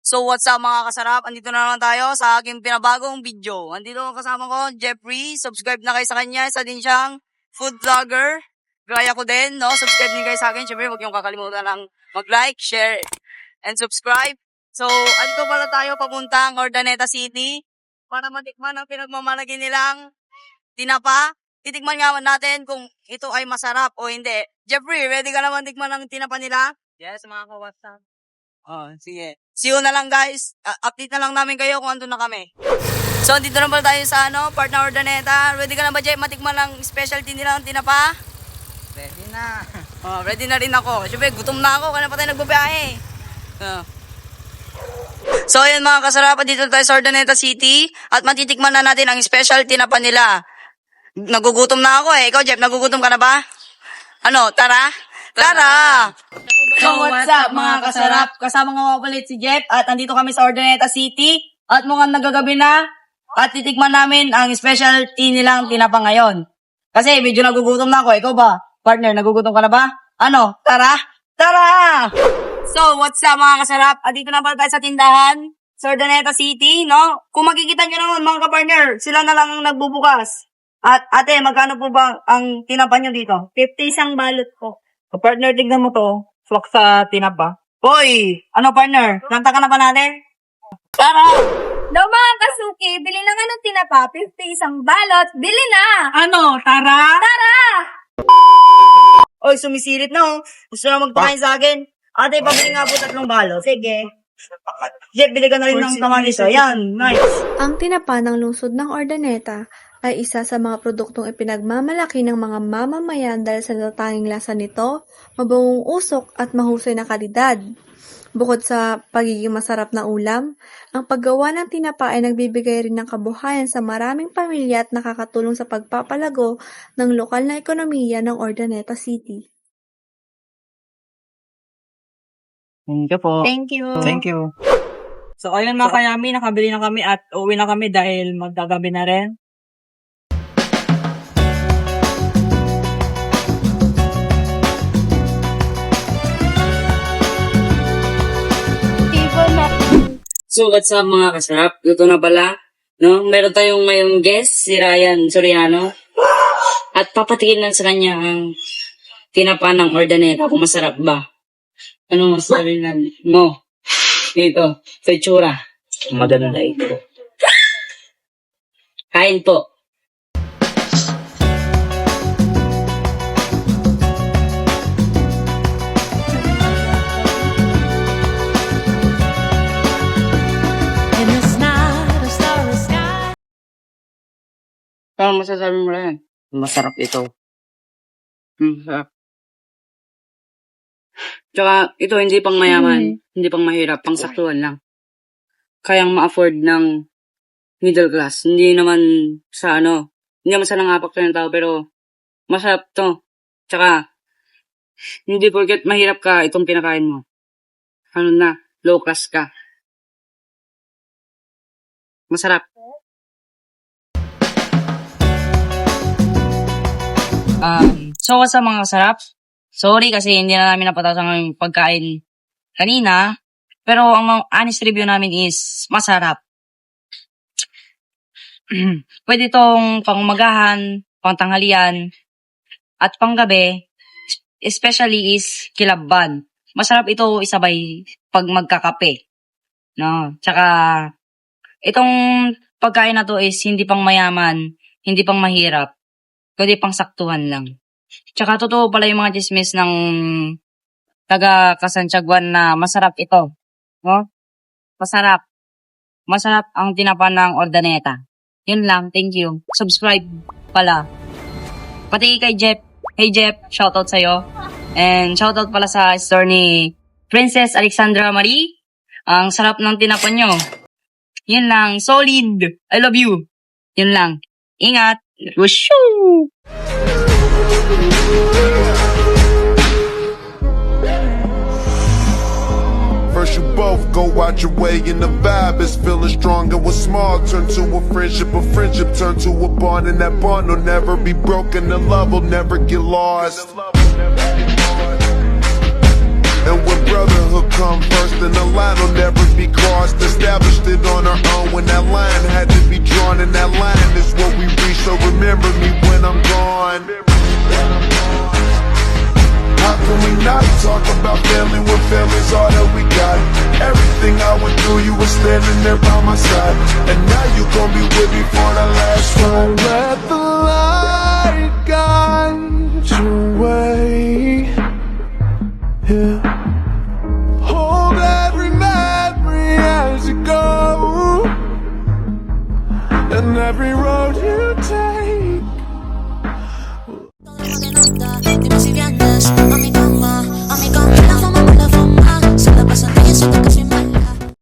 So what's up mga kasarap? Andito na naman tayo sa aking pinabagong video. Andito kasama ko, Jeffrey. Subscribe na kayo sa kanya. Isa din siyang food vlogger. Gaya ko din, no? Subscribe din kayo sa akin. Siyempre, huwag niyong kakalimutan ng mag-like, share, and subscribe. So, andito pala tayo papuntang Urdaneta City para matikman ang pinagmamalaki nilang tinapa. Titikman nga natin kung ito ay masarap o hindi. Jeffrey, ready ka naman tikman ang tinapa nila? Yes, mga ka-WhatsApp. Oh, sige. See you na lang guys. Update na lang namin kayo kung andun na kami. So, dito na pala tayo sa part na Urdaneta. Ready ka na ba, Jay? Matikman ang specialty nila ng tinapa? Ready na. Oh, ready na rin ako. Siyempre, gutom na ako. Kaya pa tayo nagbabiyahe. So, ayan mga kasarap. Dito tayo sa Urdaneta City. At matitikman na natin ang special tinapa nila. Nagugutom na ako eh. Ikaw, Jeff, nagugutom ka na ba? Ano, tara? Tara! So, what's up mga kasarap? Kasama nga ulit si Jeff at andito kami sa Urdaneta City at mukhang nagagabi na at titikman namin ang specialty nilang tinapa ngayon. Kasi medyo nagugutom na ako. Ikaw ba? Partner, nagugutom ka na ba? Ano? Tara? Tara! So, what's up mga kasarap? Andito na pala tayo sa tindahan sa Urdaneta City, no? Kung makikita nyo naman mga kapartner, sila na lang ang nagbubukas. At ate, magkano po ba ang tinapa nyo dito? 50 isang balot po. Partner, tignan mo to. Swak sa tinapa. Hoy! Ano partner? Kanta ka na ba natin? Tara! Daw mga kasuki, bili na nga ng tinapa, 50 isang balot, bili na! Ano? Tara? Tara! Hoy, sumisilip na oh. Gusto na magpakain sa akin. Ate, pabili nga po 3 balot. Sige. Jeff, bili ka na rin ng kamalis. Ayan, nice. Ang tinapa ng lungsod ng Urdaneta ay isa sa mga produktong ipinagmamalaki ng mga mamamayan dahil sa natatanging lasa nito, mabangong usok at mahusay na kalidad. Bukod sa pagiging masarap na ulam, ang paggawa ng tinapa ay nagbibigay rin ng kabuhayan sa maraming pamilya at nakakatulong sa pagpapalago ng lokal na ekonomiya ng Urdaneta City. Thank you po. Thank you. Thank you. So, ayun mga kayami, nakabili na kami at uwi na kami dahil magdagabi na rin. So, what's up mga kasarap? Luto na pala. No? Meron tayong ngayong guest, si Ryan Soriano. At papatikin lang sa kanya ang tinapa ng Urdaneta kung masarap ba. Ano masabi mo? Ito, sa itsura. Maganda ito. Kain po. Ano masasabi mo rin? Masarap ito. Masarap. Tsaka, ito hindi pang mayaman, hindi pang mahirap, pang saktuhan lang. Kayang ma-afford ng middle class. Hindi naman sa hindi naman sa nangapak ng tao, pero masarap to. Tsaka, hindi porket mahirap ka, itong pinakain mo. Low class ka. Masarap. So, sa mga kasarap, sorry kasi hindi na namin napatasan ang pagkain kanina. Pero ang honest review namin is masarap. Pwede itong pangumagahan, pangtanghalian, at panggabi, especially is kilabban. Masarap ito isabay pag magkakape. No? Tsaka, itong pagkain na to is hindi pang mayaman, hindi pang mahirap, kundi pang saktuhan lang. Tsaka totoo pala yung mga chismis ng taga Kasantiaguan na masarap ito. No? Masarap. Masarap ang tinapa ng Urdaneta. Yun lang. Thank you. Subscribe pala. Pati kay Jeff. Hey Jeff, shoutout sa'yo. And shoutout pala sa store ni Princess Alexandra Marie. Ang sarap ng tinapa nyo. Yun lang. Solid. I love you. Yun lang. Ingat. Wooshoo! First you both go out your way and the vibe is feeling strong. And what's small turn to a friendship turn to a bond. And that bond will never be broken, the love will never get lost. And when brotherhood come first, and the line will never be crossed. Established it on our own when that line had to be drawn, and that line is what we reach. So remember me when I'm gone. How can we not talk about family when family's all that we got? Everything I went through, you were standing there by my side, and now you gon' be with me for the last ride. Let the light guide your way. Yeah. Hold every memory as you go, and every